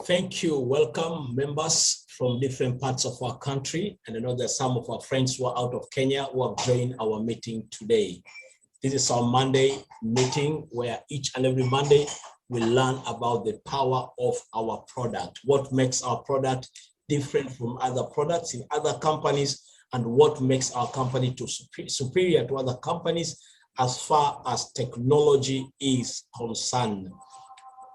Thank you. Welcome members from different parts of our country. And I know there's some of our friends who are out of Kenya who have joined our meeting today. This is our Monday meeting where each and every Monday we learn about the power of our product, what makes our product different from other products in other companies, and what makes our company superior to other companies as far as technology is concerned.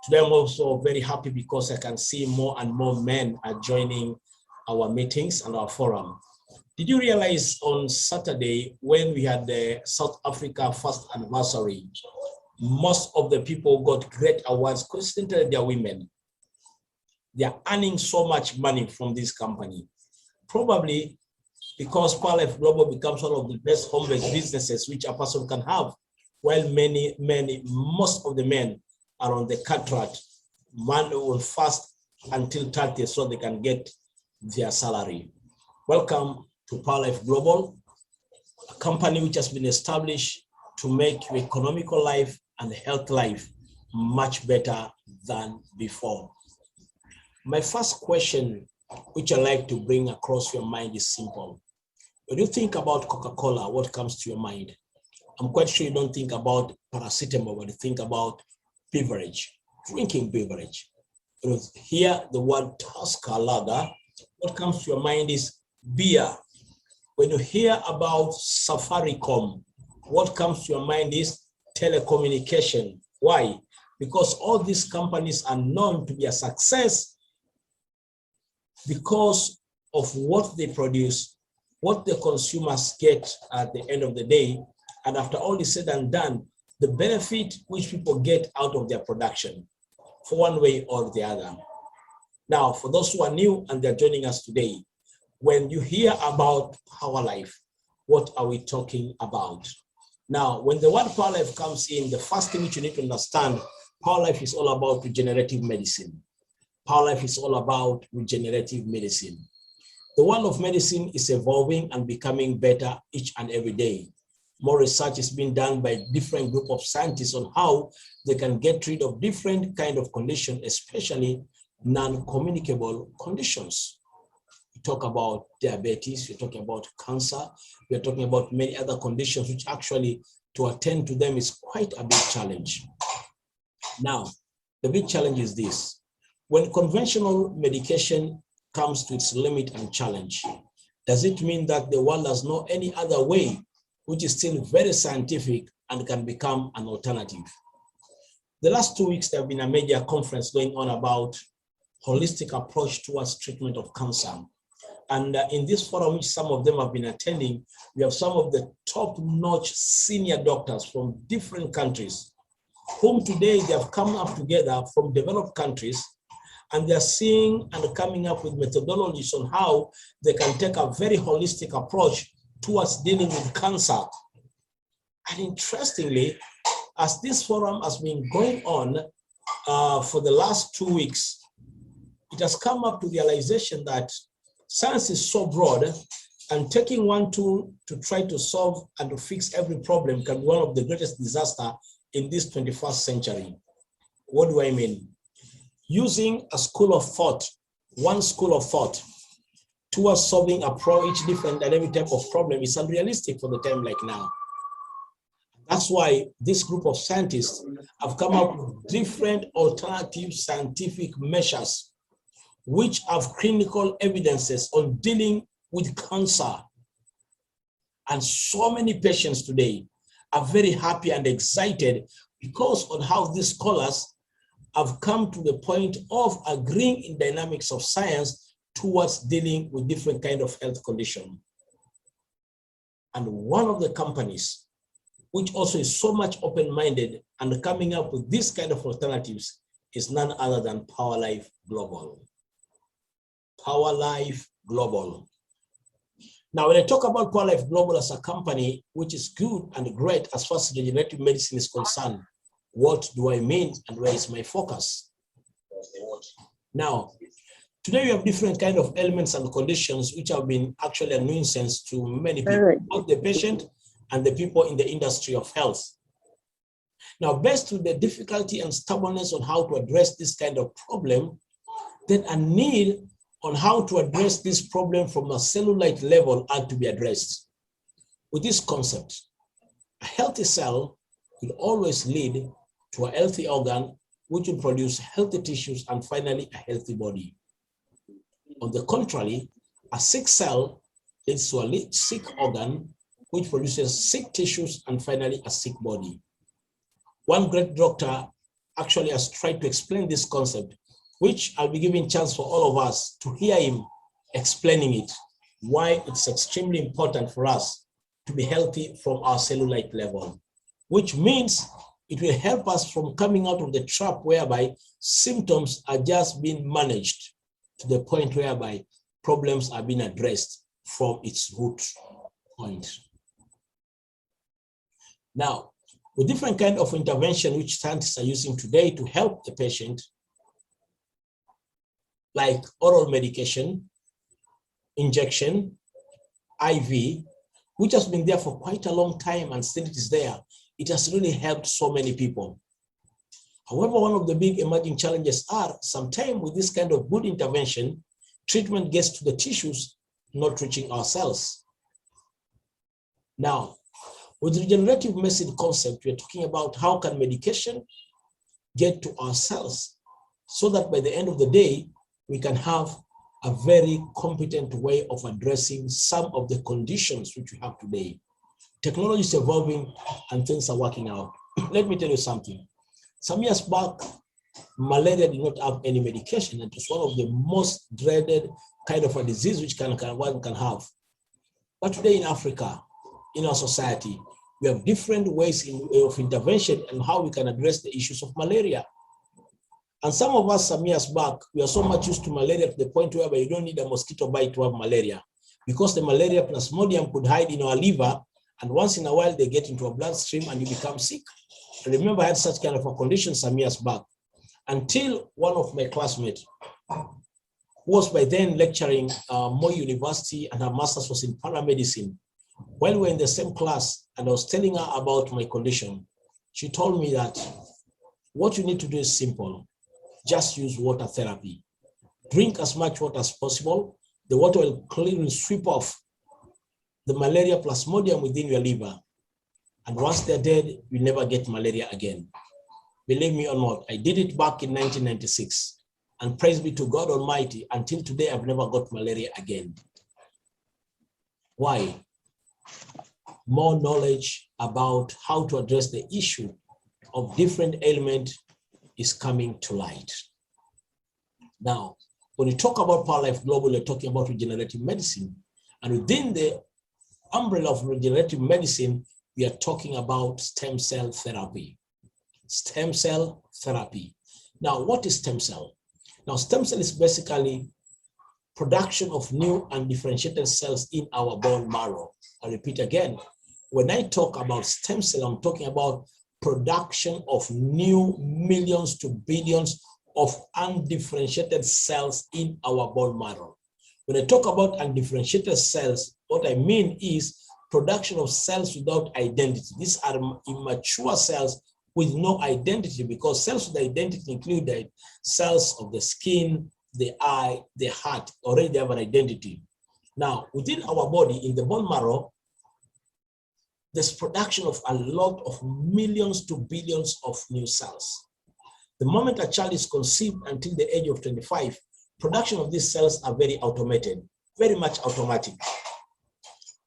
Today, I'm also very happy because I can see more and more men are joining our meetings and our forum. Did you realize on Saturday when we had the South Africa first anniversary, most of the people got great awards, coincidentally they're women. They're earning so much money from this company. Probably because Parlife Global becomes one of the best home-based businesses which a person can have, while most of the men are on the contract, on first until 30th, so they can get their salary. Welcome to Parlife Global, a company which has been established to make your economical life and health life much better than before. My first question, which I like to bring across your mind, is simple. When you think about Coca-Cola, what comes to your mind? I'm quite sure you don't think about paracetamol when you think about beverage, drinking beverage. When you hear the word Tusker lager, what comes to your mind is beer. When you hear about Safaricom, what comes to your mind is telecommunication. Why? Because all these companies are known to be a success because of what they produce, what the consumers get at the end of the day, and after all is said and done, the benefit which people get out of their production for one way or the other. Now, for those who are new and they're joining us today, when you hear about Power Life, what are we talking about? Now, when the word Power Life comes in, the first thing which you need to understand, Power Life is all about regenerative medicine. Power Life is all about regenerative medicine. The world of medicine is evolving and becoming better each and every day. More research is being done by different group of scientists on how they can get rid of different kind of conditions, especially non-communicable conditions. We talk about diabetes, we're talking about cancer, we're talking about many other conditions which actually to attend to them is quite a big challenge. Now, the big challenge is this. When conventional medication comes to its limit and challenge? Does it mean that the world has no any other way, which is still very scientific and can become an alternative? The last 2 weeks, there have been a major conference going on about holistic approach towards treatment of cancer. And in this forum, which some of them have been attending, we have some of the top-notch senior doctors from different countries, whom today they have come up together from developed countries, and they're seeing and coming up with methodologies on how they can take a very holistic approach towards dealing with cancer. And interestingly, as this forum has been going on for the last 2 weeks, it has come up to realization that science is so broad, and taking one tool to try to solve and to fix every problem can be one of the greatest disasters in this 21st century. What do I mean? Using a school of thought, one school of thought, towards solving each different and every type of problem is unrealistic for the time like now. That's why this group of scientists have come up with different alternative scientific measures which have clinical evidences on dealing with cancer. And so many patients today are very happy and excited because of how these scholars have come to the point of agreeing in dynamics of science towards dealing with different kind of health condition. And one of the companies which also is so much open-minded and coming up with this kind of alternatives is none other than PowerLife Global. PowerLife Global. Now, when I talk about PowerLife Global as a company, which is good and great as far as regenerative medicine is concerned, what do I mean and where is my focus? Now, today we have different kind of ailments and conditions which have been actually a nuisance to many people, both the patient and the people in the industry of health. Now, based on the difficulty and stubbornness on how to address this kind of problem, then a need on how to address this problem from a cellulite level had to be addressed. With this concept, a healthy cell will always lead to a healthy organ, which will produce healthy tissues and finally a healthy body. On the contrary, a sick cell leads to a sick organ, which produces sick tissues and finally a sick body. One great doctor actually has tried to explain this concept, which I'll be giving chance for all of us to hear him explaining it, why it's extremely important for us to be healthy from our cellulite level, which means it will help us from coming out of the trap whereby symptoms are just being managed to the point whereby problems are being addressed from its root point. Now, with different kind of intervention which scientists are using today to help the patient, like oral medication, injection, IV, which has been there for quite a long time and still it is there, it has really helped so many people. However, one of the big emerging challenges are sometimes with this kind of good intervention, treatment gets to the tissues, not reaching our cells. Now, with regenerative medicine concept, we're talking about how can medication get to our cells so that by the end of the day, we can have a very competent way of addressing some of the conditions which we have today. Technology is evolving and things are working out. Let me tell you something. Some years back, malaria did not have any medication. It was one of the most dreaded kind of a disease which one can have. But today in Africa, in our society, we have different ways of intervention and how we can address the issues of malaria. And some of us some years back, we are so much used to malaria to the point where you don't need a mosquito bite to have malaria, because the malaria plasmodium could hide in our liver, and once in a while they get into a bloodstream and you become sick. I remember I had such kind of a condition some years back, until one of my classmates, who was by then lecturing Moi University and her master's was in paramedicine, while we were in the same class and I was telling her about my condition, she told me that what you need to do is simple. Just use water therapy. Drink as much water as possible. The water will clearly sweep off the malaria plasmodium within your liver. And once they're dead, you never get malaria again. Believe me or not, I did it back in 1996. And praise be to God Almighty, until today, I've never got malaria again. Why? More knowledge about how to address the issue of different ailments is coming to light. Now, when you talk about Power Life Global, you're talking about regenerative medicine. And within the umbrella of regenerative medicine, we are talking about stem cell therapy. Stem cell therapy. Now, what is stem cell? Now, stem cell is basically production of new and differentiated cells in our bone marrow. I repeat again, when I talk about stem cell, I'm talking about production of new millions to billions of undifferentiated cells in our bone marrow. When I talk about undifferentiated cells, what I mean is production of cells without identity. These are immature cells with no identity, because cells with identity include the cells of the skin, the eye, the heart, already they have an identity. Now, within our body, in the bone marrow, there's production of a lot of millions to billions of new cells. The moment a child is conceived until the age of 25, production of these cells are very automated, very much automatic.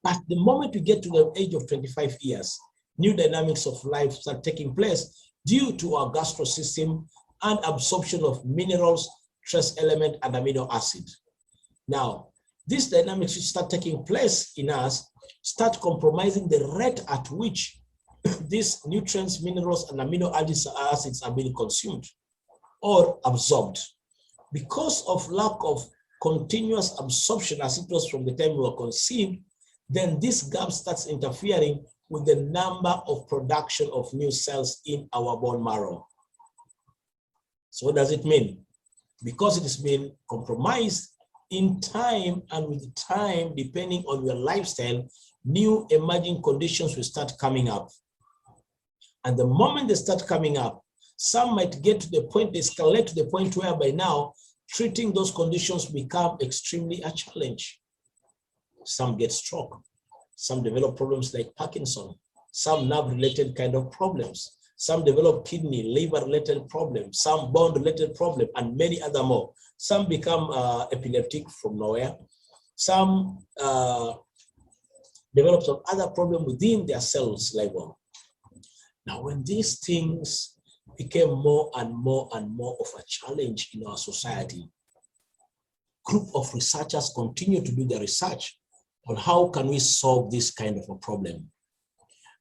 But the moment we get to the age of 25 years, new dynamics of life start taking place due to our gastro system and absorption of minerals, trace element, and amino acid. Now, these dynamics which start taking place in us start compromising the rate at which these nutrients, minerals, and amino acids are being consumed or absorbed. Because of lack of continuous absorption as it was from the time we were conceived, then this gap starts interfering with the number of production of new cells in our bone marrow. So what does it mean? Because it has been compromised in time, and with time, depending on your lifestyle, new emerging conditions will start coming up. And the moment they start coming up, some might get to the point, they escalate to the point where by now, treating those conditions become extremely a challenge. Some get stroke, some develop problems like Parkinson, some nerve-related kind of problems, some develop kidney, liver-related problems, some bone-related problems, and many other more. Some become epileptic from nowhere. Some develop some other problem within their cells level. Now, when these things became more and more and more of a challenge in our society, group of researchers continue to do their research on how can we solve this kind of a problem.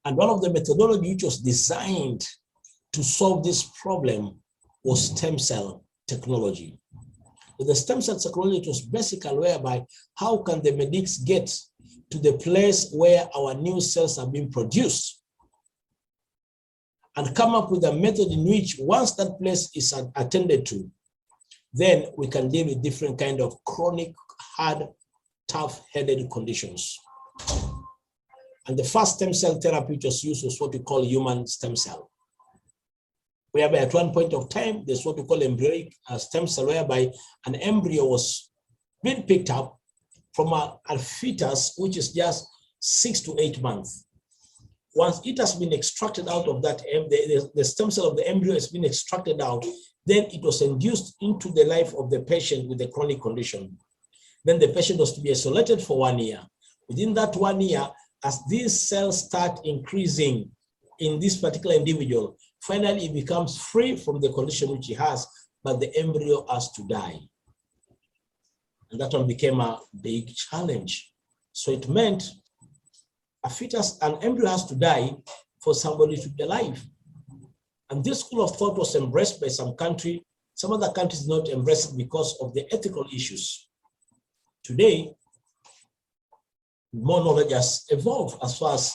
And one of the methodology which was designed to solve this problem was stem cell technology. With the stem cell technology, it was basically whereby how can the medics get to the place where our new cells are being produced and come up with a method in which once that place is attended to, then we can deal with different kind of chronic, hard, tough-headed conditions. And the first stem cell therapy which was used was what we call human stem cell, whereby at one point of time, there's what we call embryonic stem cell, whereby an embryo was being picked up from a fetus, which is just 6 to 8 months. Once it has been extracted out of that, the stem cell of the embryo has been extracted out, then it was induced into the life of the patient with the chronic condition. Then the patient was to be isolated for 1 year. Within that 1 year, as these cells start increasing in this particular individual, finally it becomes free from the condition which he has, but the embryo has to die. And that one became a big challenge. So it meant an embryo has to die for somebody to be alive. And this school of thought was embraced by some country. Some other countries did not embrace it because of the ethical issues. Today, more knowledge has evolved as far as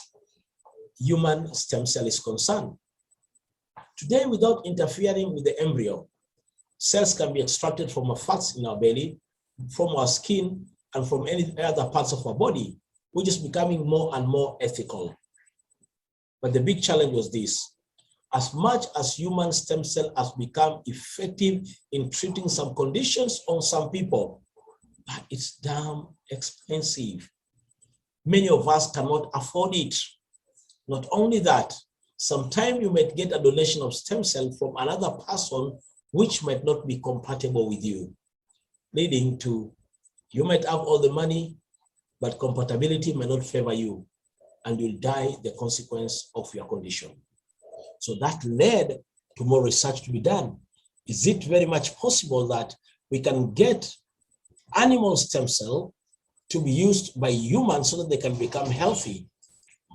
human stem cell is concerned. Today, without interfering with the embryo, cells can be extracted from our fats in our belly, from our skin, and from any other parts of our body, which is becoming more and more ethical. But the big challenge was this: as much as human stem cell has become effective in treating some conditions on some people, but it's damn expensive. Many of us cannot afford it. Not only that, sometimes you might get a donation of stem cell from another person which might not be compatible with you, leading to you might have all the money, but compatibility may not favor you, and you'll die the consequence of your condition. So that led to more research to be done. Is it very much possible that we can get animal stem cell to be used by humans so that they can become healthy?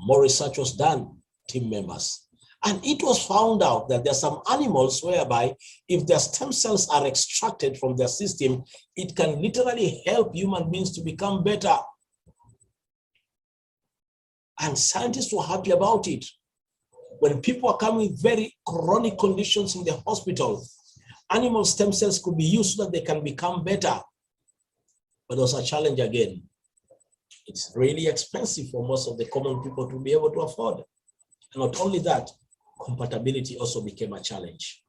More research was done, team members. And it was found out that there are some animals whereby if their stem cells are extracted from their system, it can literally help human beings to become better. And scientists were happy about it. When people are coming with very chronic conditions in the hospital, animal stem cells could be used so that they can become better. But there's a challenge again. It's really expensive for most of the common people to be able to afford. And not only that, compatibility also became a challenge.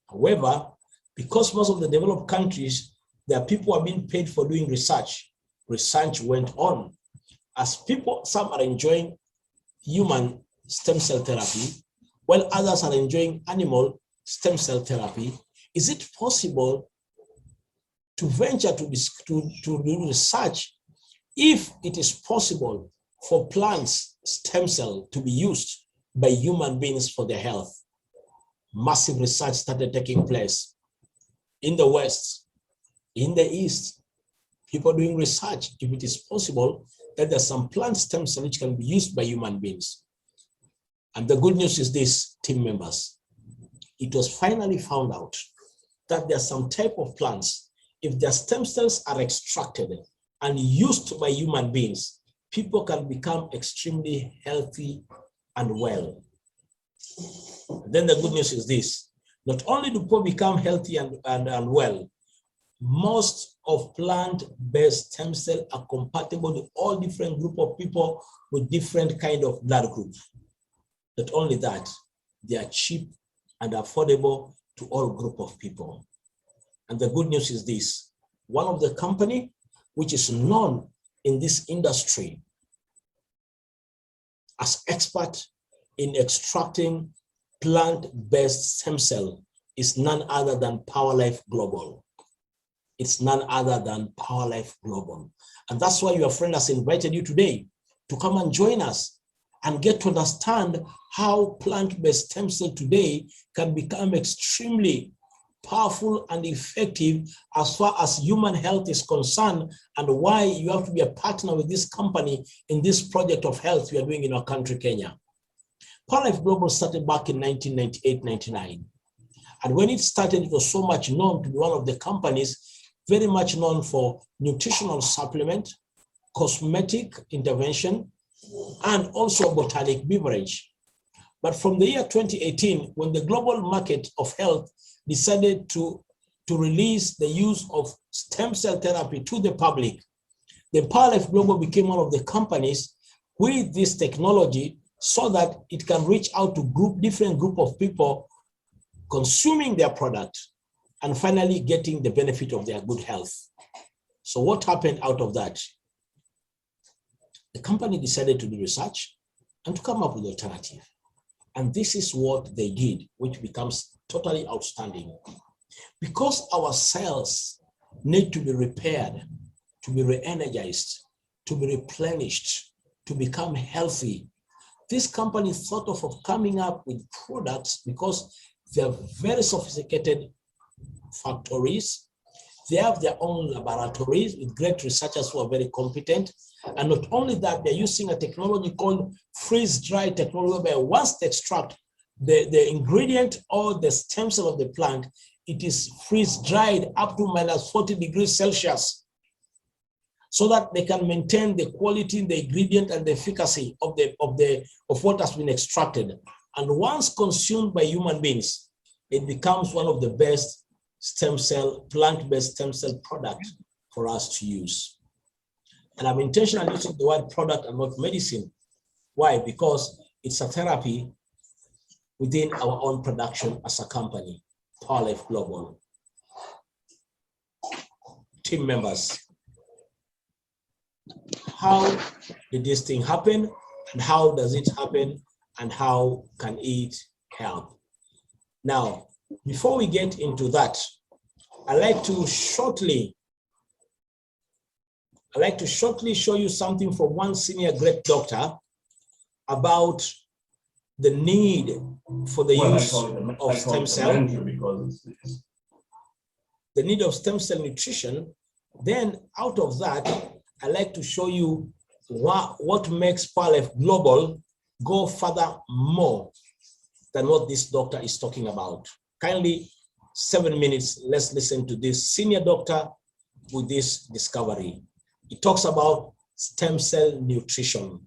However, because most of the developed countries, their people are being paid for doing research, research went on. As people, some are enjoying human stem cell therapy, while others are enjoying animal stem cell therapy. Is it possible to venture to do research if it is possible for plants stem cell to be used by human beings for their health? Massive research started taking place in the West, in the East. People doing research if it is possible that there's some plant stem cell which can be used by human beings. And the good news is this, team members. It was finally found out that there's some type of plants, if their stem cells are extracted and used by human beings, people can become extremely healthy and well. Then the good news is this, not only do people become healthy and well, most of plant-based stem cells are compatible with all different group of people with different kind of blood group. Not only that, they are cheap and affordable to all group of people. And the good news is this, one of the company which is known in this industry as expert in extracting plant-based stem cell is none other than PowerLife Global. It's none other than PowerLife Global. And that's why your friend has invited you today to come and join us and get to understand how plant-based stem cell today can become extremely powerful and effective as far as human health is concerned, and why you have to be a partner with this company in this project of health we are doing in our country, Kenya. PowerLife Global started back in 1998-99. And when it started, it was so much known to be one of the companies very much known for nutritional supplement, cosmetic intervention, and also botanic beverage. But from the year 2018, when the global market of health decided to release the use of stem cell therapy to the public, the PowerLife Global became one of the companies with this technology so that it can reach out to different group of people consuming their product and finally getting the benefit of their good health. So what happened out of that? The company decided to do research and to come up with an alternative. And this is what they did, which becomes totally outstanding. Because our cells need to be repaired, to be re-energized, to be replenished, to become healthy, this company thought of coming up with products because they're very sophisticated factories. They have their own laboratories with great researchers who are very competent. And not only that, they're using a technology called freeze-dry technology, where once they extract the ingredient or the stem cell of the plant, it is freeze-dried up to -40 degrees Celsius so that they can maintain the quality, the ingredient, and the efficacy of what has been extracted. And once consumed by human beings, it becomes one of the best stem cell, plant-based stem cell products for us to use. And I'm intentionally using the word product and not medicine. Why? Because it's a therapy within our own production as a company, PowerLife Global. Team members, how did this thing happen, and how does it happen, and how can it help? Now, Before we get into that, I'd like to shortly show you something from one senior great doctor about the need for the use of stem cell, the need of stem cell nutrition. Then out of that, I'd like to show you what makes Procell Global go further more than what this doctor is talking about. Kindly, 7 minutes, let's listen to this senior doctor with this discovery. He talks about stem cell nutrition.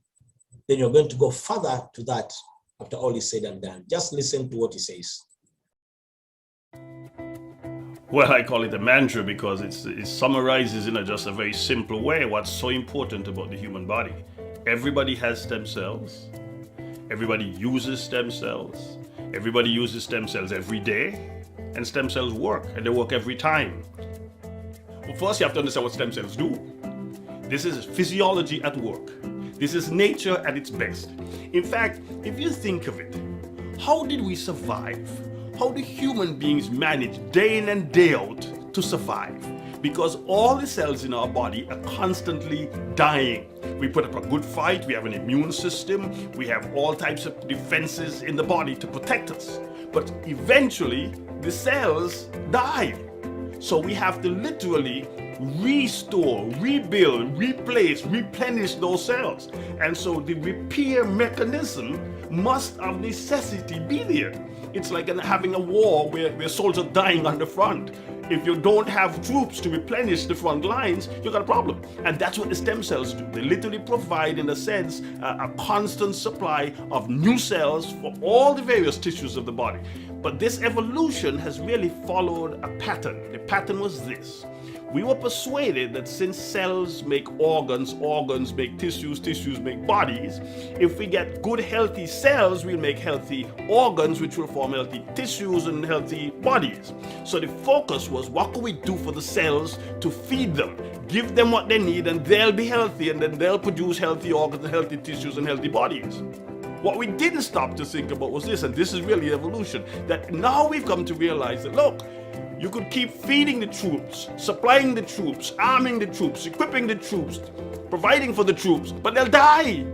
Then you're going to go further to that after all is said and done. Just listen to what he says. Well, I call it a mantra because it summarizes in just a very simple way what's so important about the human body. Everybody has stem cells. Everybody uses stem cells. Everybody uses stem cells every day. And stem cells work, and they work every time. Well, first, you have to understand what stem cells do. This is physiology at work. This is nature at its best. In fact, if you think of it, how did we survive? How do human beings manage day in and day out to survive? Because all the cells in our body are constantly dying. We put up a good fight, we have an immune system, we have all types of defenses in the body to protect us. But eventually, the cells die. So we have to literally restore, rebuild, replace, replenish those cells. And so the repair mechanism must of necessity be there. It's like having a war where soldiers are dying on the front. If you don't have troops to replenish the front lines, you got a problem. And that's what the stem cells do. They literally provide, in a sense, a constant supply of new cells for all the various tissues of the body. But this evolution has really followed a pattern. The pattern was this. We were persuaded that since cells make organs, organs make tissues, tissues make bodies, if we get good healthy cells, we'll make healthy organs, which will form healthy tissues and healthy bodies. So the focus was, what can we do for the cells to feed them? Give them what they need and they'll be healthy, and then they'll produce healthy organs and healthy tissues and healthy bodies. What we didn't stop to think about was this, and this is really evolution, that now we've come to realize that, look, you could keep feeding the troops, supplying the troops, arming the troops, equipping the troops, providing for the troops, but they'll die.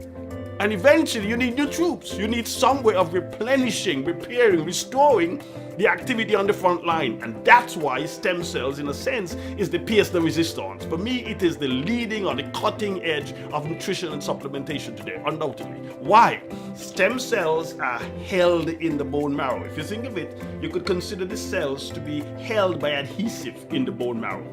And eventually you need new troops. You need some way of replenishing, repairing, restoring the activity on the front line. And that's why stem cells, in a sense, is the pièce de resistance. For me, it is the leading or the cutting edge of nutrition and supplementation today, undoubtedly. Why? Stem cells are held in the bone marrow. If you think of it, you could consider the cells to be held by adhesive in the bone marrow.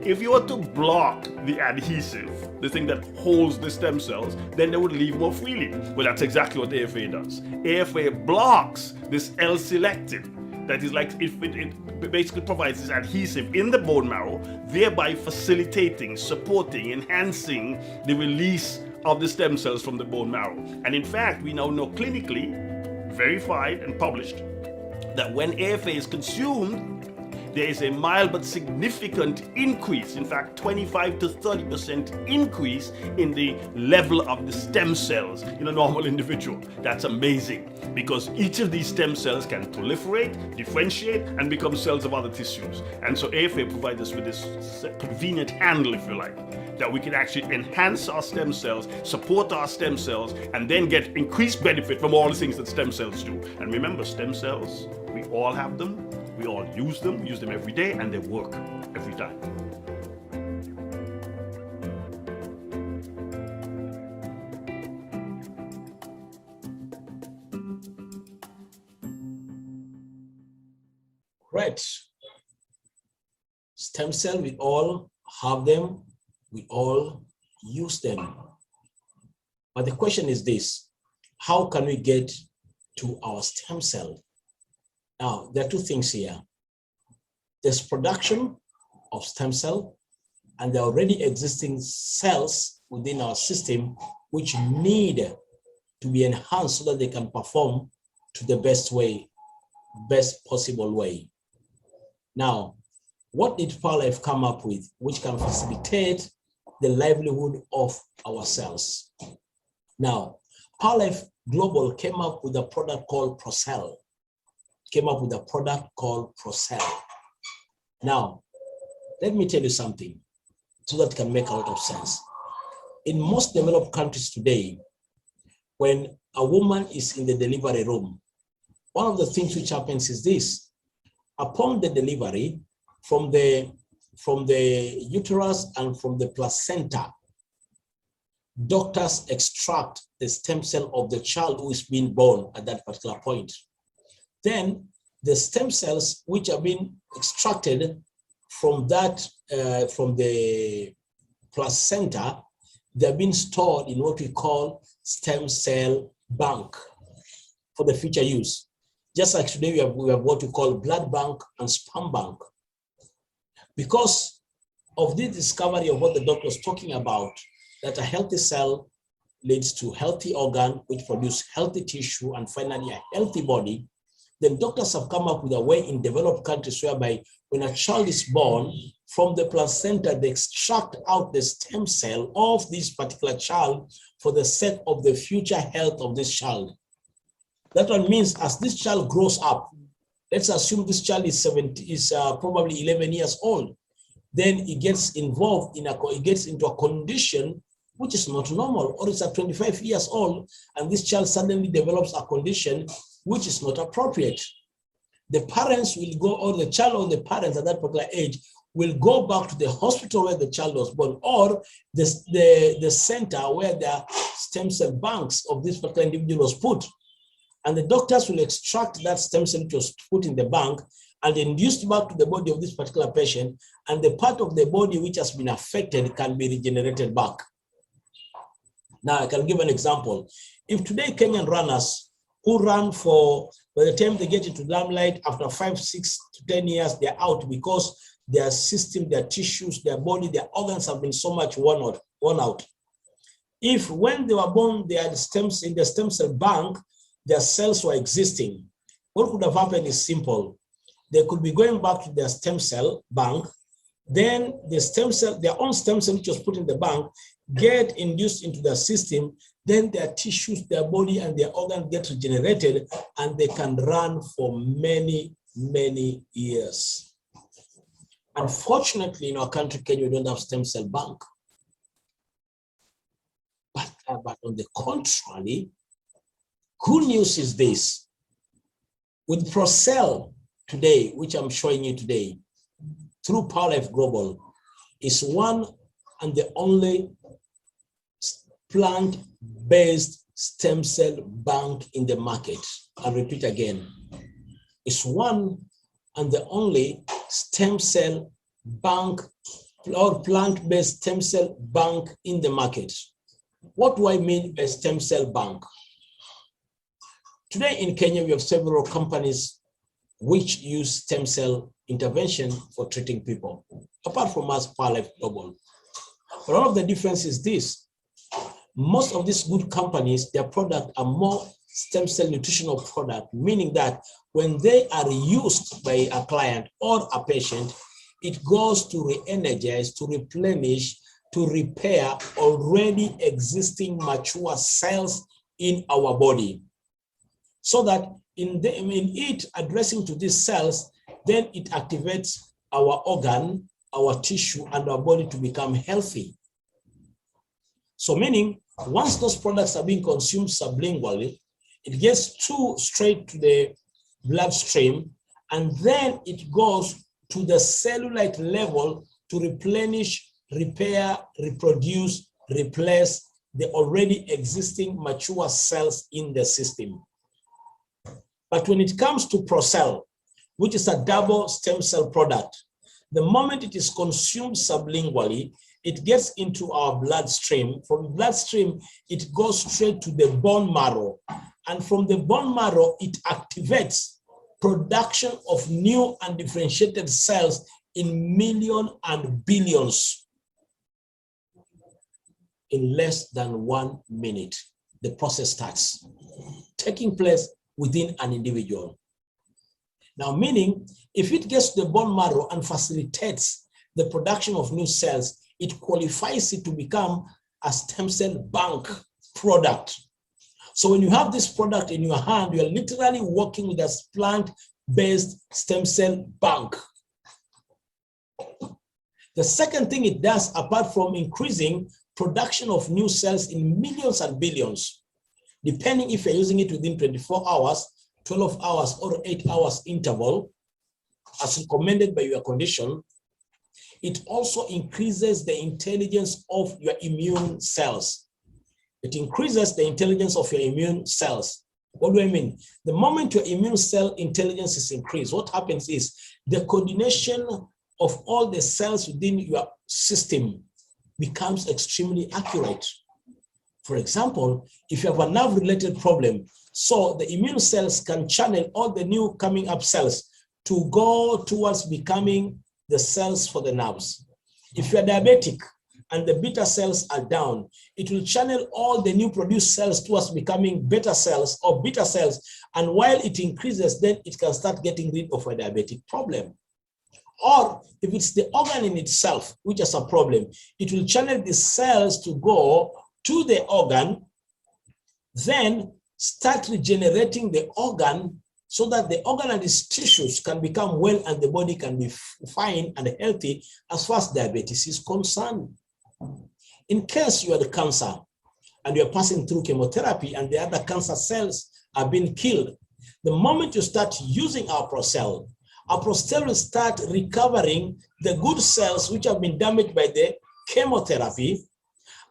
If you were to block the adhesive, the thing that holds the stem cells, then they would leave more freely. Well, that's exactly what AFA does. AFA blocks this L-selectin. That is like, it basically provides this adhesive in the bone marrow, thereby facilitating, supporting, enhancing the release of the stem cells from the bone marrow. And in fact, we now know clinically, verified and published, that when AFA is consumed, there is a mild but significant increase, in fact 25 to 30% increase in the level of the stem cells in a normal individual. That's amazing, because each of these stem cells can proliferate, differentiate, and become cells of other tissues. And so AFA provides us with this convenient handle, if you like, that we can actually enhance our stem cells, support our stem cells, and then get increased benefit from all the things that stem cells do. And remember, stem cells, we all have them. We all use them every day, and they work every time. Right. Stem cell, we all have them, we all use them. But the question is this: how can we get to our stem cell? Now, there are two things here. There's production of stem cell, and there are already existing cells within our system which need to be enhanced so that they can perform to the best possible way. Now, what did Procell come up with which can facilitate the livelihood of our cells? Now, Procell Global came up with a product called Procell. came up with a product called Procell. Now, let me tell you something so that it can make a lot of sense. In most developed countries today, when a woman is in the delivery room, one of the things which happens is this. Upon the delivery, from the uterus and from the placenta, doctors extract the stem cell of the child who is being born at that particular point. Then the stem cells which are being extracted from that, from the placenta, they're being stored in what we call stem cell bank for the future use. Just like today we have what we call blood bank and sperm bank. Because of this discovery of what the doctor was talking about, that a healthy cell leads to healthy organ, which produce healthy tissue, and finally a healthy body, then doctors have come up with a way in developed countries whereby when a child is born, from the placenta, they extract out the stem cell of this particular child for the sake of the future health of this child. That one means as this child grows up, let's assume this child is probably 11 years old, then he gets involved in he gets into a condition which is not normal, or it's at 25 years old, and this child suddenly develops a condition which is not appropriate. The parents will go, or the child or the parents at that particular age will go back to the hospital where the child was born, or the center where the stem cell banks of this particular individual was put. And the doctors will extract that stem cell which was put in the bank and induced back to the body of this particular patient, and the part of the body which has been affected can be regenerated back. Now, I can give an example. If today Kenyan runners who run for, by the time they get into limelight, after 5, 6 to 10 years, they're out because their system, their tissues, their body, their organs have been so much worn out. If when they were born, they had stems in the stem cell bank, their cells were existing, what could have happened is simple. They could be going back to their stem cell bank, then the stem cell, their own stem cell which was put in the bank, get induced into their system, then their tissues, their body, and their organs get regenerated, and they can run for many, many years. Unfortunately, in our country, Kenya, we don't have stem cell bank. But on the contrary, good news is this. With Procell today, which I'm showing you today, through Power Life Global, is one and the only plant-based stem cell bank in the market. I'll repeat again. It's one and the only stem cell bank or plant-based stem cell bank in the market. What do I mean by stem cell bank? Today in Kenya, we have several companies which use stem cell intervention for treating people, apart from us, Power Life Global. But all of the difference is this. Most of these good companies, their product are more stem cell nutritional product, meaning that when they are used by a client or a patient, it goes to re-energize, to replenish, to repair already existing mature cells in our body. So that in it addressing to these cells, then it activates our organ, our tissue, and our body to become healthy. So meaning, once those products are being consumed sublingually, it gets straight to the bloodstream, and then it goes to the cellulite level to replenish, repair, reproduce, replace the already existing mature cells in the system. But when it comes to Procell, which is a double stem cell product, the moment it is consumed sublingually, it gets into our bloodstream. From the bloodstream, it goes straight to the bone marrow. And from the bone marrow, it activates production of new and differentiated cells in millions and billions. In less than 1 minute, the process starts taking place within an individual. Now, meaning, if it gets to the bone marrow and facilitates the production of new cells, it qualifies it to become a stem cell bank product. So when you have this product in your hand, you are literally working with a plant-based stem cell bank. The second thing it does, apart from increasing production of new cells in millions and billions, depending if you're using it within 24 hours, 12 hours, or 8 hours interval, as recommended by your condition, it also increases the intelligence of your immune cells. It increases the intelligence of your immune cells. What do I mean? The moment your immune cell intelligence is increased, what happens is the coordination of all the cells within your system becomes extremely accurate. For example, if you have a nerve-related problem, so the immune cells can channel all the new coming up cells to go towards becoming the cells for the nerves. If you're diabetic and the beta cells are down, it will channel all the new produced cells towards becoming beta cells or beta cells. And while it increases, then it can start getting rid of a diabetic problem. Or if it's the organ in itself, which has a problem, it will channel the cells to go to the organ, then start regenerating the organ so that the organ and its tissues can become well and the body can be fine and healthy as far as diabetes is concerned. In case you had cancer and you're passing through chemotherapy and the other cancer cells are being killed, the moment you start using our Procell will start recovering the good cells which have been damaged by the chemotherapy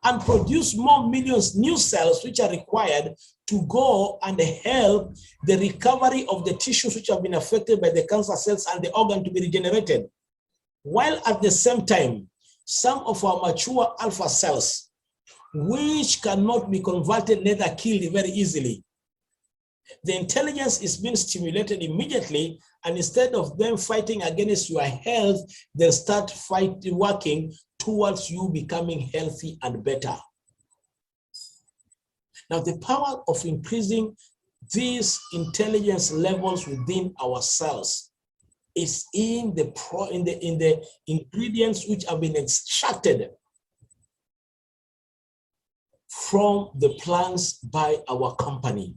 and produce more millions new cells which are required to go and help the recovery of the tissues which have been affected by the cancer cells and the organ to be regenerated. While at the same time, some of our mature alpha cells, which cannot be converted, neither killed very easily, the intelligence is being stimulated immediately, and instead of them fighting against your health, they'll start working towards you becoming healthy and better. Now, the power of increasing these intelligence levels within our cells is in the ingredients which have been extracted from the plants by our company.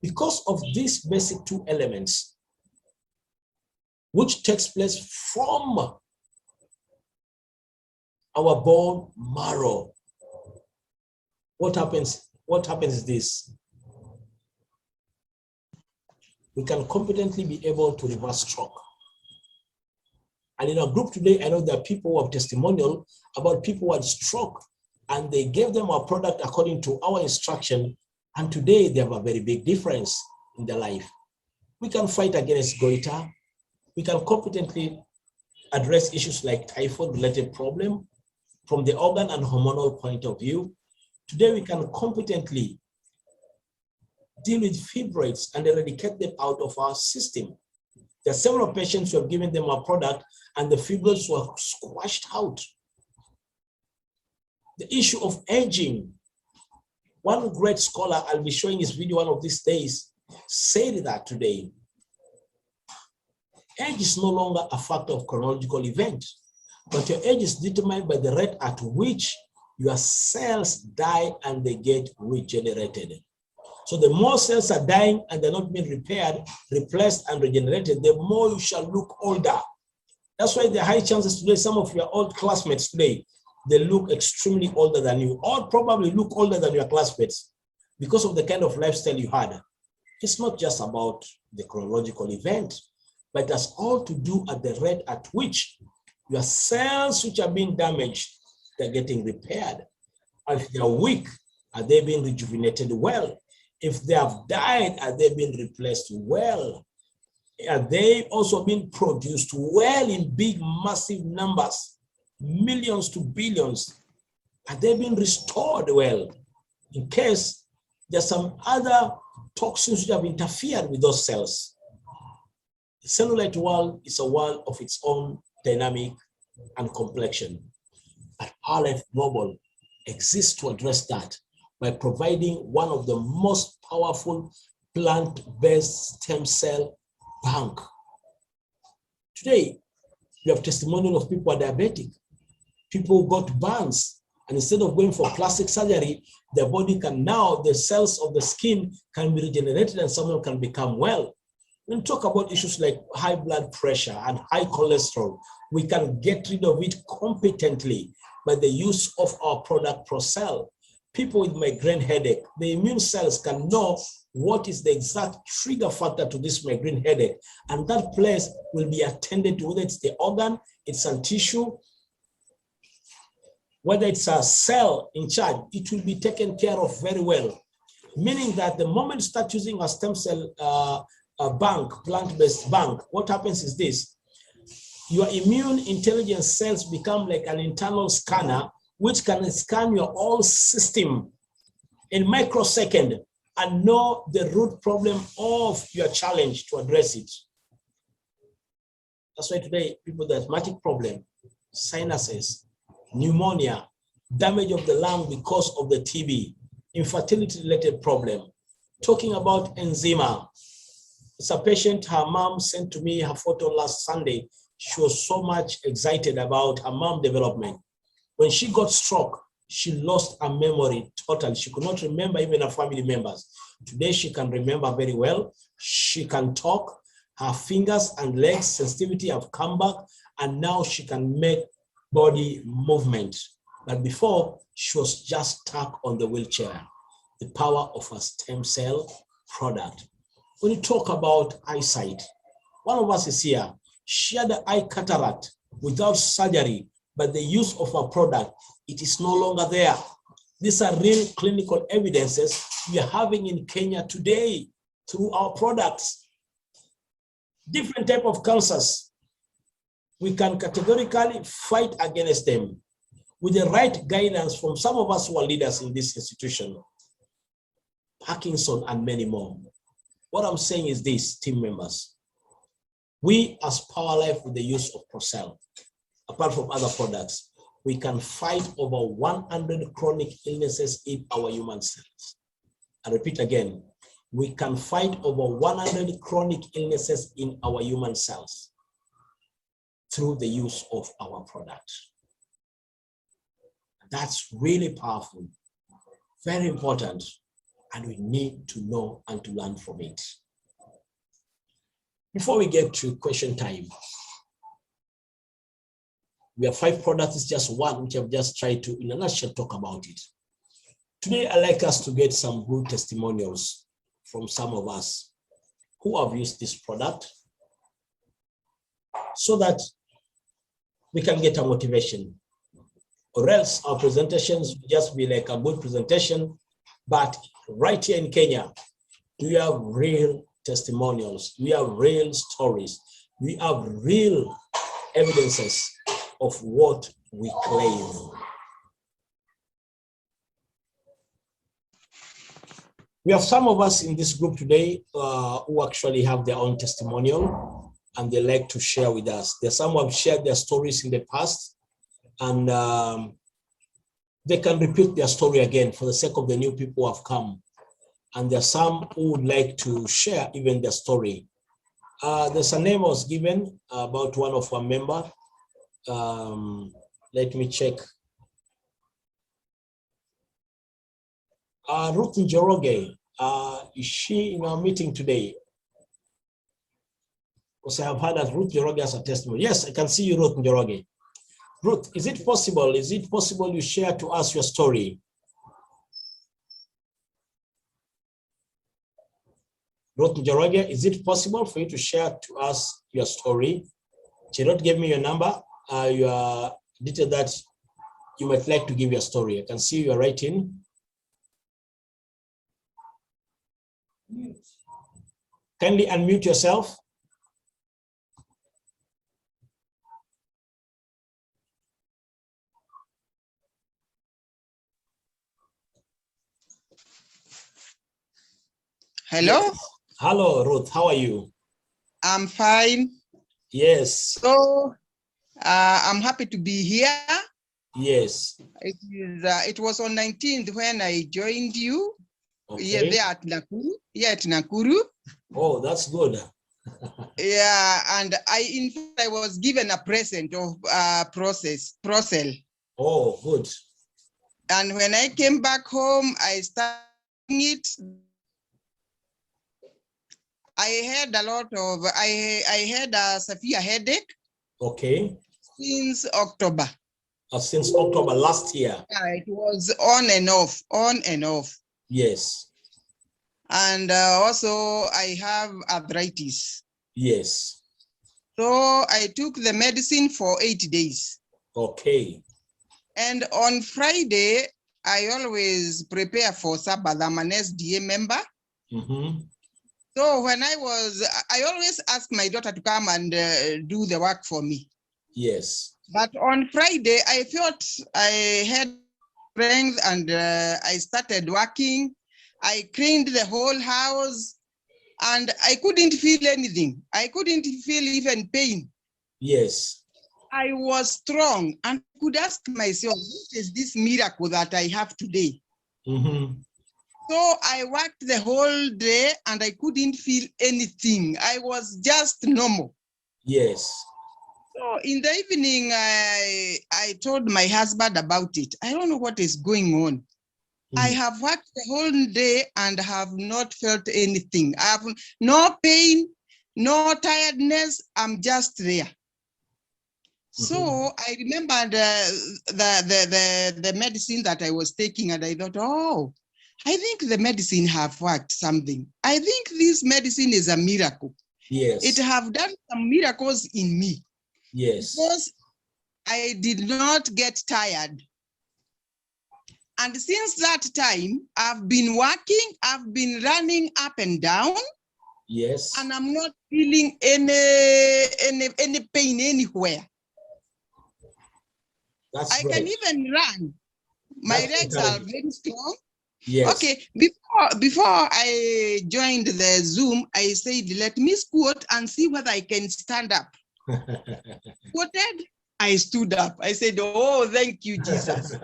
Because of these basic two elements, which takes place from our bone marrow, what happens is this: we can competently be able to reverse stroke. And in our group today, I know there are people who have testimonial about people who had stroke and they gave them our product according to our instruction, and today they have a very big difference in their life. We can fight against goiter. We can competently address issues like typhoid-related problem from the organ and hormonal point of view. Today, we can competently deal with fibroids and eradicate them out of our system. There are several patients who have given them our product and the fibroids were squashed out. The issue of aging. One great scholar, I'll be showing his video one of these days, said that today, age is no longer a factor of chronological event, but your age is determined by the rate at which your cells die and they get regenerated. So the more cells are dying and they're not being repaired, replaced, and regenerated, the more you shall look older. That's why there are high chances today, some of your old classmates today, they look extremely older than you, or probably look older than your classmates because of the kind of lifestyle you had. It's not just about the chronological event, but it has all to do at the rate at which your cells which are being damaged, they're getting repaired. And if they're weak, are they being rejuvenated well? If they have died, are they being replaced well? Are they also being produced well in big, massive numbers? Millions to billions, are they being restored well in case there's some other toxins which have interfered with those cells? The cellulite world is a world of its own dynamic and complexion. But Our Life Global exists to address that by providing one of the most powerful plant-based stem cell bank. Today, we have testimonial of people who are diabetic. People got burns, and instead of going for plastic surgery, their body can now, the cells of the skin can be regenerated and someone can become well. When we talk about issues like high blood pressure and high cholesterol, we can get rid of it competently by the use of our product Procell. People with migraine headache, the immune cells can know what is the exact trigger factor to this migraine headache, and that place will be attended to, whether it's the organ, it's a tissue, whether it's a cell in charge, it will be taken care of very well. Meaning that the moment you start using a stem cell bank, plant-based bank, what happens is this: your immune intelligence cells become like an internal scanner, which can scan your whole system in microsecond and know the root problem of your challenge to address it. That's why today, people with asthmatic problem, sinuses, pneumonia, damage of the lung because of the TB, infertility-related problem. Talking about eczema. It's a patient, her mom sent to me her photo last Sunday. She was so much excited about her mom development. When she got stroke, she lost her memory totally. She could not remember even her family members. Today, she can remember very well. She can talk. Her fingers and legs sensitivity have come back, and now she can make body movement. But before, she was just stuck on the wheelchair. The power of a stem cell product. When you talk about eyesight, one of us is here. She had an eye cataract without surgery, but the use of a product, it is no longer there. These are real clinical evidences we are having in Kenya today through our products. Different type of cancers, we can categorically fight against them with the right guidance from some of us who are leaders in this institution, Parkinson and many more. What I'm saying is this, team members, we as PowerLife, with the use of Procell, apart from other products, we can fight over 100 chronic illnesses in our human cells. I repeat again, we can fight over 100 chronic illnesses in our human cells through the use of our product. That's really powerful, very important, and we need to know and to learn from it. Before we get to question time, we have 5 products, it's just one, which I've just tried to, in a nutshell, talk about it. Today, I'd like us to get some good testimonials from some of us who have used this product so that we can get a motivation. Or else our presentations will just be like a good presentation, but right here in Kenya, we have real testimonials, we have real stories, we have real evidences of what we claim. We have some of us in this group today who actually have their own testimonial and they like to share with us. There's some who have shared their stories in the past, and they can repeat their story again for the sake of the new people who have come. And there's some who would like to share even their story. There's a name was given about one of our members. Let me check. Ruth Njoroge, is she in our meeting today? Because I have heard that Ruth Njoroge has a testimony. Yes, I can see you, Ruth Njoroge. Ruth, is it possible you share to us your story? Ruth Njoroge, is it possible for you to share to us your story? She not gave me your number, your detail that you might like to give your story. I can see you are writing. Kindly unmute yourself. Hello? Yes. Hello, Ruth. How are you? I'm fine. Yes. So I'm happy to be here. Yes. It was on 19th when I joined you. Okay. Yeah, there at Nakuru. Yeah, at Nakuru. Oh, that's good. Yeah, and in fact, I was given a present of Procell. Oh, good. And when I came back home, I started it. I had a lot of, I had a severe headache Okay. since October. Since October last year. Yeah, it was on and off, on and off. Yes. And also I have arthritis. Yes. So I took the medicine for 8 days. Okay. And on Friday, I always prepare for Sabbath. I'm an SDA member. So when I always ask my daughter to come and do the work for me. Yes. But on Friday, I felt I had strength and I started working. I cleaned the whole house and I couldn't feel anything. I couldn't feel even pain. Yes. I was strong and could ask myself, what is this miracle that I have today? So I worked the whole day and I couldn't feel anything. I was just normal. Yes. So in the evening, I told my husband about it. I don't know what is going on. I have worked the whole day and have not felt anything. I have no pain, no tiredness. I'm just there. So I remembered the medicine that I was taking, and I thought, oh, I think the medicine have worked something. I think this medicine is a miracle. Yes. It have done some miracles in me. Yes. Because I did not get tired. And since that time, I've been working, I've been running up and down. Yes. And I'm not feeling any pain anywhere. That's I great. can even run. My legs are very strong. Yes. Okay, before I joined the Zoom, I said, let me squat and see whether I can stand up. Squatted, I stood up. I said, oh, thank you, Jesus.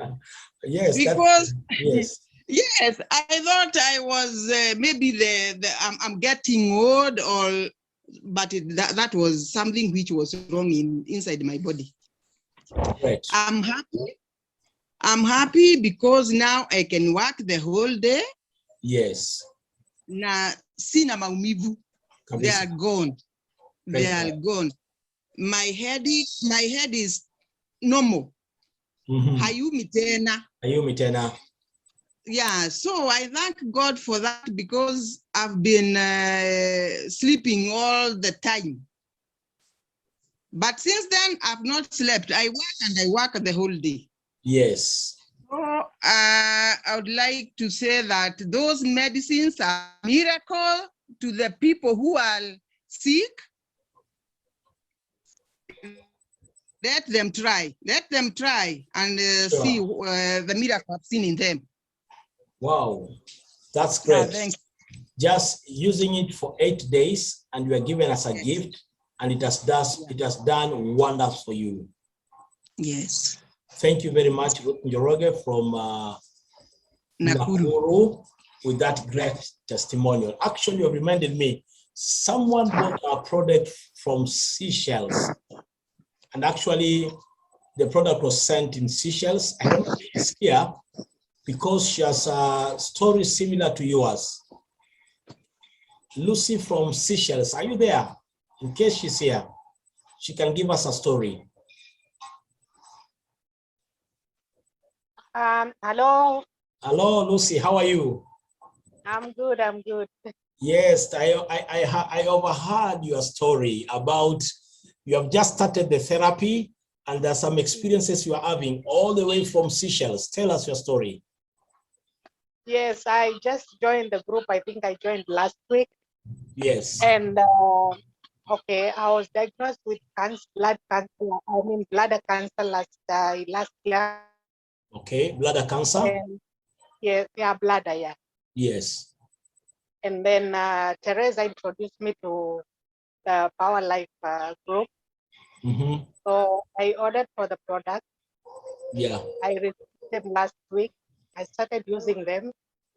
Yes. Because yes. yes, I thought I was maybe I'm getting old, but that was something which was wrong inside my body. Right. I'm happy. I'm happy because now I can work the whole day. Yes. Na sina maumivu. They are gone. They are gone. My head is normal. Hayumi tena. Hayumi tena. Yeah, so I thank God for that because I've been sleeping all the time. But since then, I've not slept. I work and I work the whole day. Yes. So I would like to say that those medicines are a miracle to the people who are sick. Let them try and see the miracle I've seen in them. Wow, that's great. Thank you. Just using it for 8 days and you are given as a gift, and it has done wonders for you. Yes. Thank you very much, Njoroge from Nakuru, with that great testimonial. Actually, you reminded me, someone bought our product from Seychelles, and actually the product was sent in Seychelles. I don't know if she's here because she has a story similar to yours. Lucy from Seychelles, are you there? In case she's here, she can give us a story. Hello. Hello, Lucy, how are you? I'm good, I'm good. Yes, I overheard your story about you have just started the therapy and there's some experiences you are having all the way from Seychelles. Tell us your story. Yes, I just joined the group. I think I joined last week. Yes. And okay, I was diagnosed with bladder cancer last year. Okay, bladder cancer. And yeah, bladder, yeah. Yes. And then Teresa introduced me to the Power Life group. So I ordered for the product. Yeah. I received them last week. I started using them.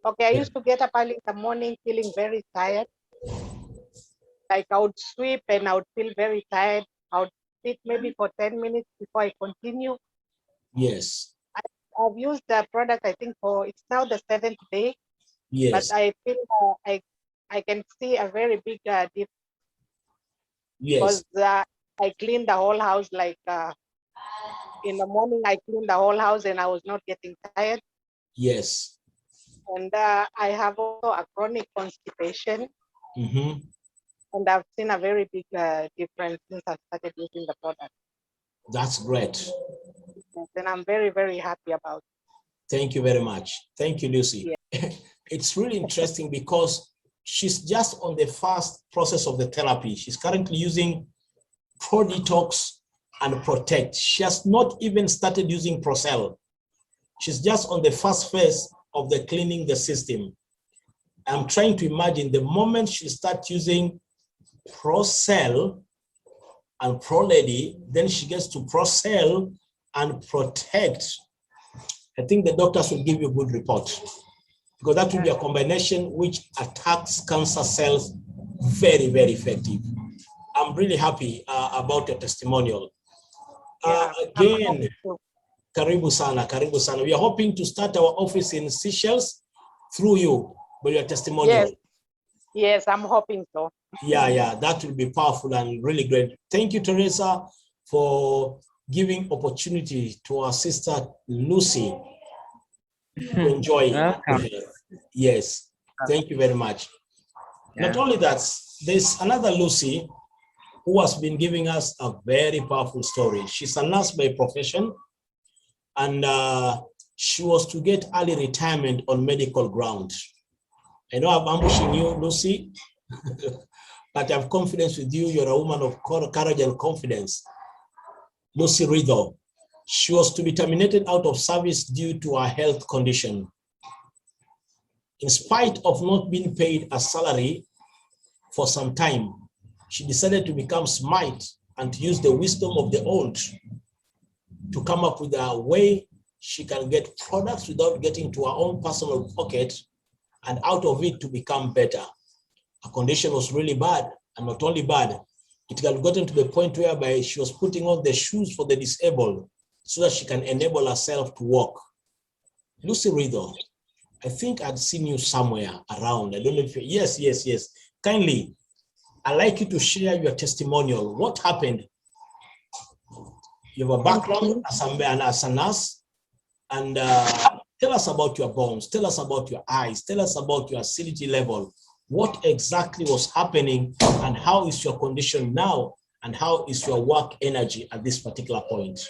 Okay, I used to get up early in the morning feeling very tired. Like I would sweep and I would feel very tired. I would sit maybe for 10 minutes before I continue. Yes. I've used the product, I think it's now the 7th day. Yes. But I feel I can see a very big difference Yes. because I cleaned the whole house. Like in the morning, I cleaned the whole house and I was not getting tired. Yes. And I have also a chronic constipation. Mm-hmm. And I've seen a very big difference since I started using the product. That's great. And I'm very, very happy about it. Thank you very much. Thank you, Lucy. Yeah. It's really interesting because she's just on the first process of the therapy. She's currently using Pro Detox and Protect. She has not even started using Procell. She's just on the first phase of the cleaning the system. I'm trying to imagine the moment she starts using Procell and Pro Lady, then she gets to Procell and Protect. I think the doctors will give you a good report, because that will be a combination which attacks cancer cells very, very effective. I'm really happy about your testimonial. Yeah, Again, karibu sana, karibu sana. We are hoping to start our office in Seychelles through you, by your testimonial. Yes, yes, I'm hoping so. Yeah, that will be powerful and really great. Thank you, Teresa, for giving opportunity to our sister Lucy to enjoy her health. Yes, thank you very much. Yeah. Not only that, there's another Lucy who has been giving us a very powerful story. She's a nurse by profession, and she was to get early retirement on medical ground. I know I'm ambushing you, Lucy, but I have confidence with you. You're a woman of courage and confidence. Lucy Ridho. She was to be terminated out of service due to her health condition. In spite of not being paid a salary for some time, she decided to become smart and to use the wisdom of the old to come up with a way she can get products without getting to her own personal pocket, and out of it to become better. Her condition was really bad, and not only bad, it had gotten to the point whereby she was putting on the shoes for the disabled so that she can enable herself to walk. Lucy Ridho, I think I'd seen you somewhere around. I don't know if you, yes. Kindly, I'd like you to share your testimonial. What happened? You have a background as a nurse, and tell us about your bones, tell us about your eyes, tell us about your acidity level. What exactly was happening, and how is your condition now, and how is your work energy at this particular point?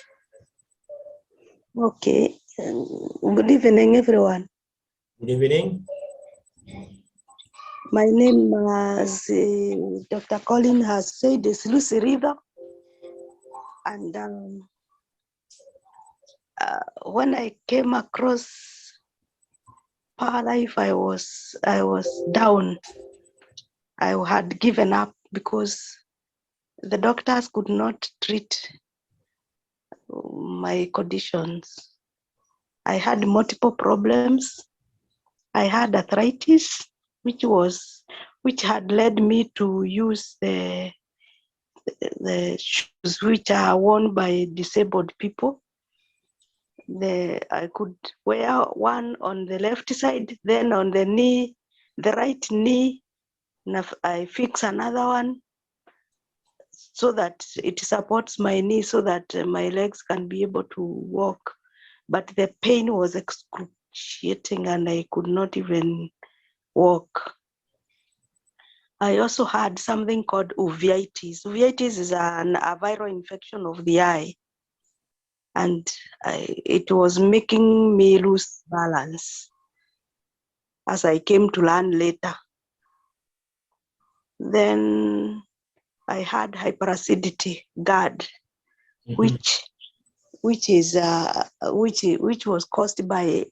Okay, good evening, everyone. Good evening. My name, as Dr. Colin has said, is Lucy Ridho. And when I came across Paralife, I was down. I had given up because the doctors could not treat my conditions. I had multiple problems. I had arthritis, which had led me to use the shoes which are worn by disabled people. I could wear one on the left side, then on the knee, the right knee, and I fix another one so that it supports my knee so that my legs can be able to walk. But the pain was excruciating and I could not even walk. I also had something called uveitis. Uveitis is a viral infection of the eye. And it was making me lose balance, as I came to learn later. Then I had hyperacidity, GERD, which was caused by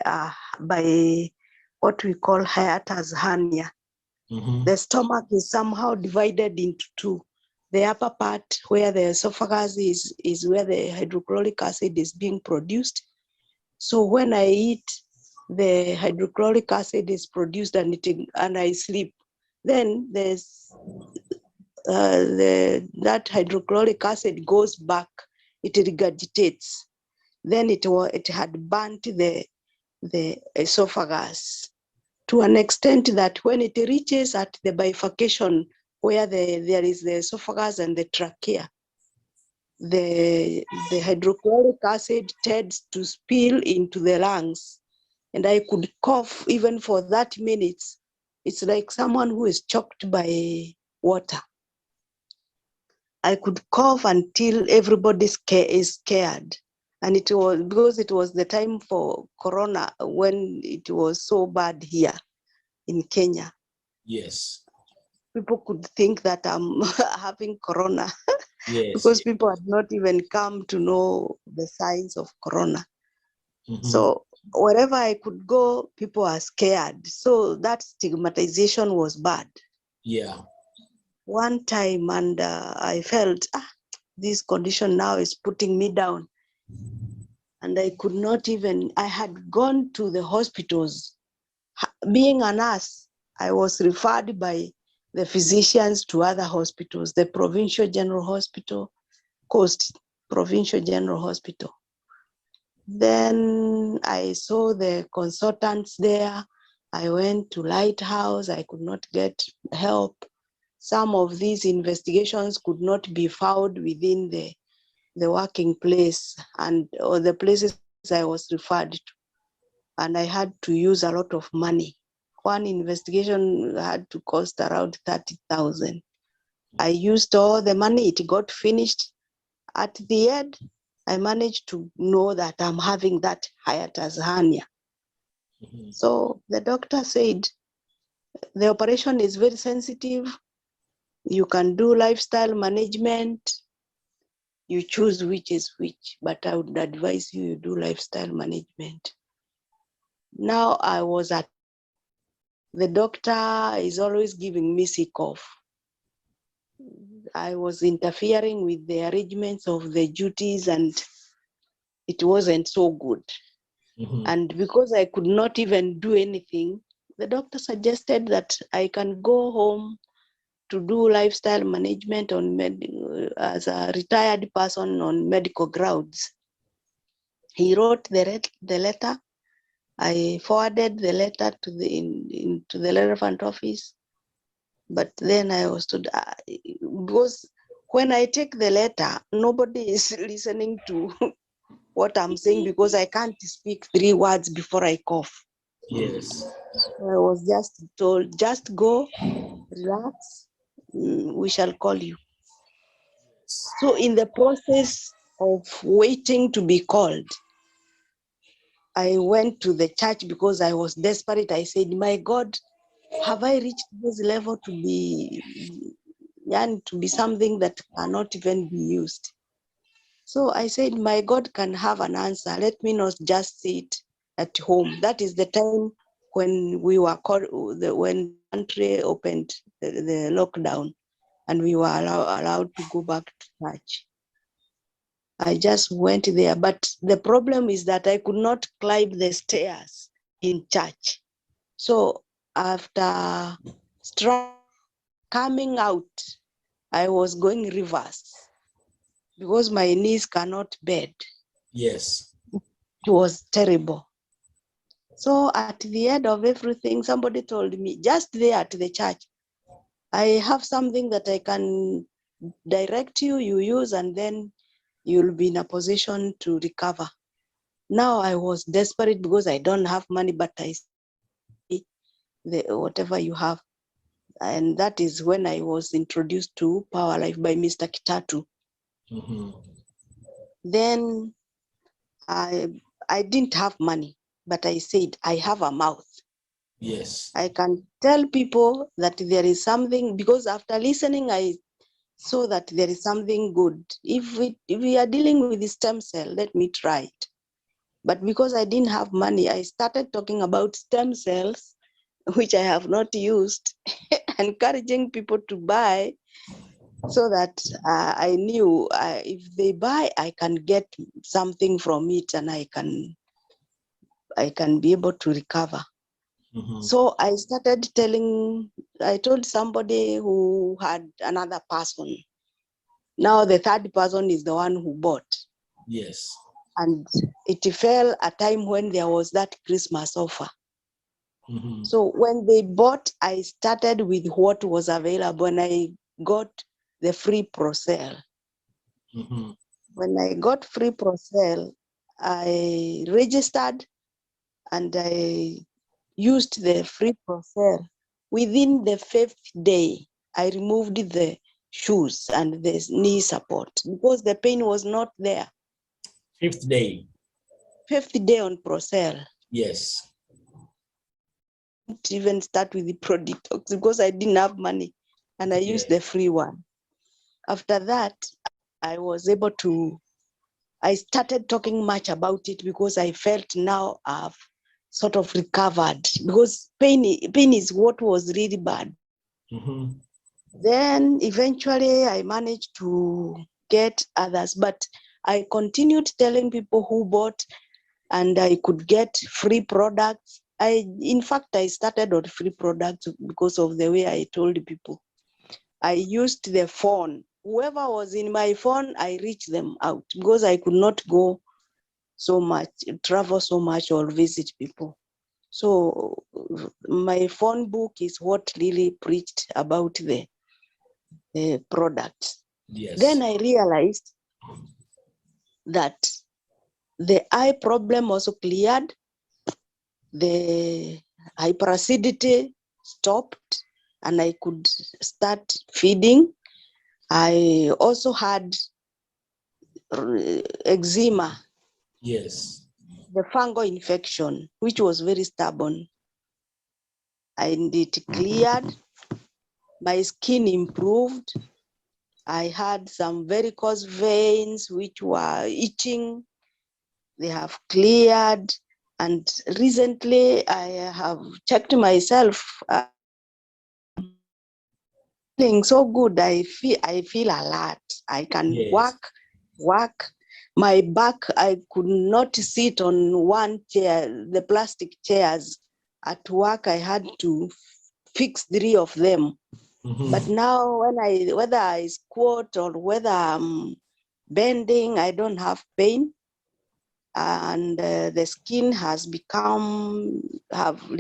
what we call hiatus hernia. The stomach is somehow divided into two. The upper part, where the esophagus is where the hydrochloric acid is being produced. So when I eat, the hydrochloric acid is produced and I sleep. Then there's that hydrochloric acid goes back, it regurgitates. Then it had burnt the esophagus. to an extent that when it reaches at the bifurcation where there is the esophagus and the trachea, the hydrochloric acid tends to spill into the lungs, and I could cough even for 30 minutes. It's like someone who is choked by water. I could cough until everybody is scared. And it was because it was the time for Corona when it was so bad here in Kenya. Yes. People could think that I'm having Corona Yes. because people had not even come to know the signs of Corona. So wherever I could go, people are scared. So that stigmatization was bad. Yeah. One time, and I felt, this condition now is putting me down. And I could not even, I had gone to the hospitals. Being a nurse, I was referred by the physicians to other hospitals, the Provincial General Hospital, Coast Provincial General Hospital. Then I saw the consultants there. I went to Lighthouse. I could not get help. Some of these investigations could not be found within the working place or the places I was referred to. And I had to use a lot of money. One investigation had to cost around 30,000. I used all the money, it got finished. At the end, I managed to know that I'm having that hiatus hernia. So the doctor said, the operation is very sensitive. You can do lifestyle management. You choose which is which, but I would advise you do lifestyle management. Now the doctor is always giving me sick off. I was interfering with the arrangements of the duties and it wasn't so good. And because I could not even do anything, the doctor suggested that I can go home to do lifestyle management as a retired person on medical grounds. He wrote the letter. I forwarded the letter to the relevant office. But then I was told, because when I take the letter, nobody is listening to what I'm saying because I can't speak 3 words before I cough. Yes. I was just told, just go, relax, we shall call you. So in the process of waiting to be called, I went to the church because I was desperate. I said, my God, have I reached this level to be something that cannot even be used? So I said, my God can have an answer. Let me not just sit at home. That is the time when we were called, when the country opened the lockdown and we were allowed to go back to church. I just went there, but the problem is that I could not climb the stairs in church. So after coming out, I was going reverse because my knees cannot bend. Yes. It was terrible. So at the end of everything, somebody told me, just there at the church, I have something that I can direct you use, and then you'll be in a position to recover. Now I was desperate because I don't have money, but I see whatever you have. And that is when I was introduced to Power Life by Mr. Kitatu. Then I didn't have money, but I said, I have a mouth. Yes. I can tell people that there is something, because after listening, I saw that there is something good. If we are dealing with the stem cell, let me try it. But because I didn't have money, I started talking about stem cells, which I have not used, encouraging people to buy so that I knew if they buy, I can get something from it and I can be able to recover. So I started I told somebody who had another person. Now the third person is the one who bought. Yes. And it fell a time when there was that Christmas offer. Mhm. So when they bought, I started with what was available, and I got the free Procell. Mhm. When I got free Procell, I registered and I used the free Procell. Within the 5th day, I removed the shoes and the knee support because the pain was not there. 5th day. 5th day on Procell. Yes. To even start with the Pro Detox because I didn't have money and I used the free one. After that, I was able to, I started talking much about it because I felt now I've sort of recovered because pain is what was really bad. Mhm. Then eventually I managed to get others, but I continued telling people who bought and I could get free products. In fact, I started on free products because of the way I told people. I used the phone. Whoever was in my phone, I reached them out because I could not go so much, travel so much or visit people. So my phone book is what really preached about the products. Yes. Then I realized that the eye problem also cleared, the hyperacidity stopped, and I could start feeding. I also had eczema, Yes. the fungal infection, which was very stubborn. And it cleared. My skin improved. I had some varicose veins which were itching. They have cleared. And recently I have checked myself. Feeling so good. I feel alert. I can Yes. work. My back, I could not sit on one chair, the plastic chairs. At work, I had to fix 3 of them. Mhm. But now whether I squat or whether I'm bending, I don't have pain. And the skin has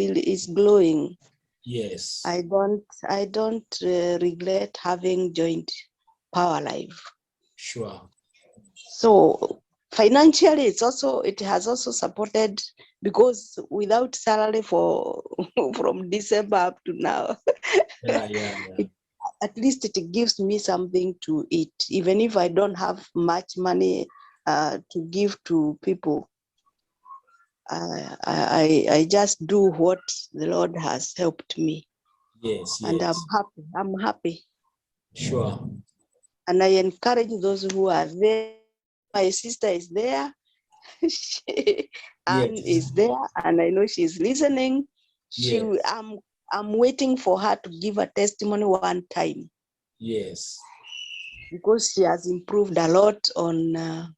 is glowing. Yes. I don't regret having joined Power Life. Sure. So financially, it has also supported because without salary for from December up to now, Yeah. at least it gives me something to eat, even if I don't have much money to give to people. I just do what the Lord has helped me, Yes. and I'm Yes. happy. I'm happy. Sure. And I encourage those who are there. My sister is there. Anne Yes. is there, and I know she's listening. Yes. I'm waiting for her to give a testimony one time Yes. because she has improved a lot on.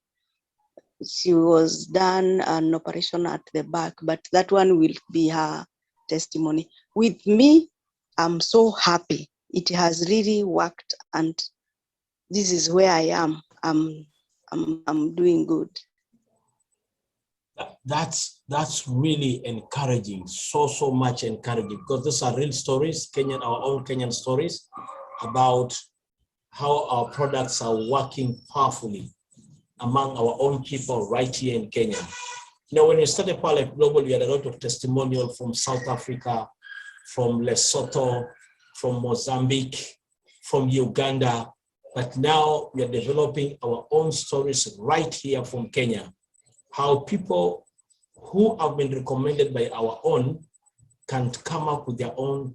She was done an operation at the back, but that one will be her testimony. With me, I'm so happy. It has really worked, and this is where I am. I'm doing good. That's really encouraging. So much encouraging because these are real stories, our own Kenyan stories about how our products are working powerfully among our own people right here in Kenya. When we started Power Life Global, we had a lot of testimonial from South Africa, from Lesotho, from Mozambique, from Uganda. But now we are developing our own stories right here from Kenya. How people who have been recommended by our own can come up with their own.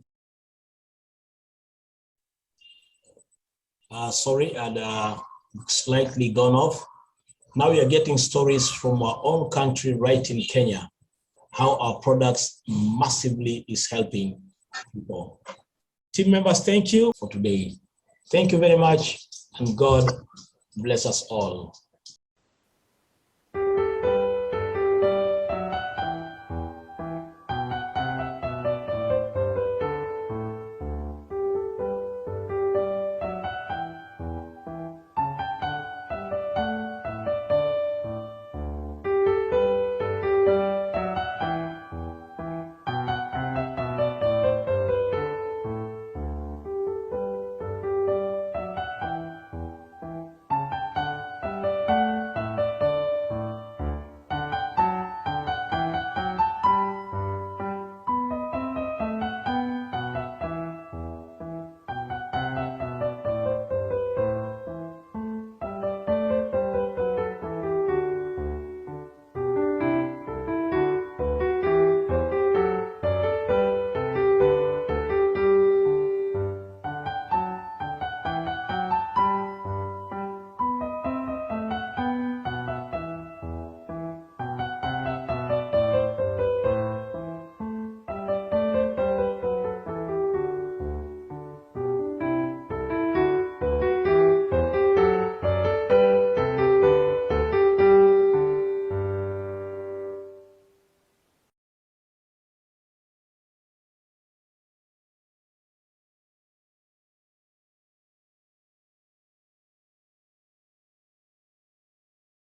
Slightly gone off. Now we are getting stories from our own country right in Kenya, how our products massively is helping people. Team members, thank you for today. Thank you very much, and God bless us all.